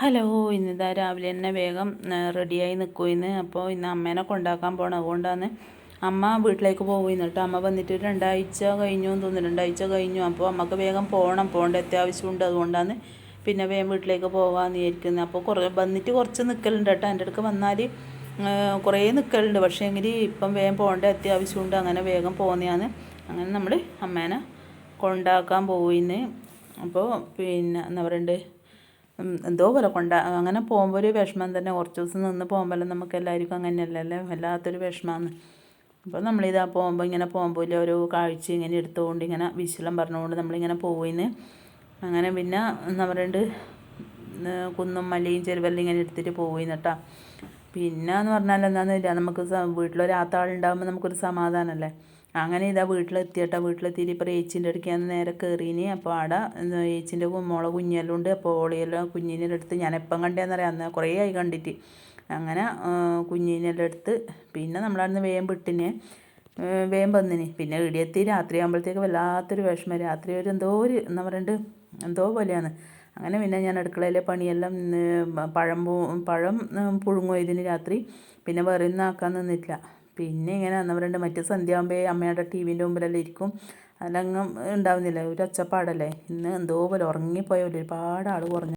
Hello, ഇന്നിതാ രാവിലെ തന്നെ വേഗം റെഡിയായി നിൽക്കുമെന്ന്. അപ്പോൾ ഇന്ന് അമ്മേനെ കൊണ്ടാക്കാൻ പോകണം. അതുകൊണ്ടാണ് അമ്മ വീട്ടിലേക്ക് പോകുന്നു കേട്ടോ. അമ്മ വന്നിട്ട് 2 ആഴ്ച കഴിഞ്ഞു എന്ന് തോന്നുന്നു. 2 ആഴ്ച കഴിഞ്ഞു. അപ്പോൾ അമ്മക്ക് വേഗം പോകേണ്ട അത്യാവശ്യമുണ്ട്. അതുകൊണ്ടാണ് പിന്നെ വേഗം വീട്ടിലേക്ക് പോകാമെന്ന് വിചാരിക്കുന്നത്. അപ്പോൾ വന്നിട്ട് കുറച്ച് നിൽക്കലുണ്ട് കേട്ടോ. എൻ്റെ അടുക്ക് വന്നാൽ കുറേ നിൽക്കലുണ്ട്. പക്ഷേ എങ്കിൽ ഇപ്പം വേഗം പോകേണ്ട അത്യാവശ്യമുണ്ട്. അങ്ങനെ വേഗം പോകുന്നതാണ്. അങ്ങനെ നമ്മൾ അമ്മേനെ കൊണ്ടാക്കാൻ പോകുന്നു. അപ്പോൾ പിന്നെ എന്താ പറയണ്ടേ, എന്തോ പോലെ അങ്ങനെ പോകുമ്പോൾ ഒരു വിഷമം തന്നെ. കുറച്ച് ദിവസം നിന്ന് പോകുമ്പോൾ നമുക്ക് എല്ലാവർക്കും അങ്ങനെയല്ലല്ലേ, വല്ലാത്തൊരു വിഷമമാണ്. അപ്പോൾ നമ്മളിതാ ഇങ്ങനെ പോകുമ്പോൾ ഓരോ കാഴ്ച ഇങ്ങനെ എടുത്തുകൊണ്ട് ഇങ്ങനെ വിശലം പറഞ്ഞുകൊണ്ട് നമ്മളിങ്ങനെ പോകുന്നു. അങ്ങനെ പിന്നെ എന്താ പറയണ്ട്, കുന്നും മലയും ചെരുവെല്ലാം ഇങ്ങനെ എടുത്തിട്ട് പോകുന്നു കേട്ടോ. പിന്നെ എന്ന് പറഞ്ഞാൽ എന്താണെന്നില്ല, നമുക്ക് വീട്ടിലൊരാത്താളുണ്ടാകുമ്പോൾ നമുക്കൊരു സമാധാനമല്ലേ. അങ്ങനെ ഇതാ വീട്ടിലെത്തിയിട്ടാ. വീട്ടിലെത്തിയിട്ട് ഇപ്പോൾ ഏച്ചിൻ്റെ അടുക്കാണ് നേരെ കയറീന്. അപ്പോൾ ആടെ ഏച്ചിൻ്റെ മോളെ കുഞ്ഞെല്ലാം ഉണ്ട്. അപ്പോൾ ഓളിയെല്ലാം കുഞ്ഞിനെല്ലാം എടുത്ത് ഞാൻ എപ്പം കണ്ടേന്നറിയാം, അന്ന് കുറേ ആയി കണ്ടിട്ട്. അങ്ങനെ കുഞ്ഞിനെല്ലാം എടുത്ത് പിന്നെ നമ്മളവിടുന്ന് വേഗം വിട്ടിന്, വേഗം വന്നിന്. പിന്നെ ഇടിയെത്തി രാത്രി ആകുമ്പോഴത്തേക്ക് വല്ലാത്തൊരു വിഷമം. രാത്രി എന്തോ ഒരു എന്താ പറയണ്ട്, എന്തോ പോലെയാണ്. അങ്ങനെ പിന്നെ ഞാൻ അടുക്കളയിലെ പണിയെല്ലാം പഴം പുഴുങ്ങും ഇതിന് രാത്രി. പിന്നെ വേറെ ഒന്നും ആക്കാൻ നിന്നിട്ടില്ല. പിന്നെ ഇങ്ങനെ എന്താ പറയണ്ടത്, മറ്റേ സന്ധ്യ അമ്മയുടെ TV-ൻ്റെ മുമ്പിലെല്ലാം ഇരിക്കും. അതിലങ്ങും ഉണ്ടാവുന്നില്ല, ഒരു ഒച്ചപ്പാടല്ലേ. ഇന്ന് എന്തോ പോലെ ഉറങ്ങിപ്പോയ പോലെ ഒരുപാട് ആൾ കുറഞ്ഞു.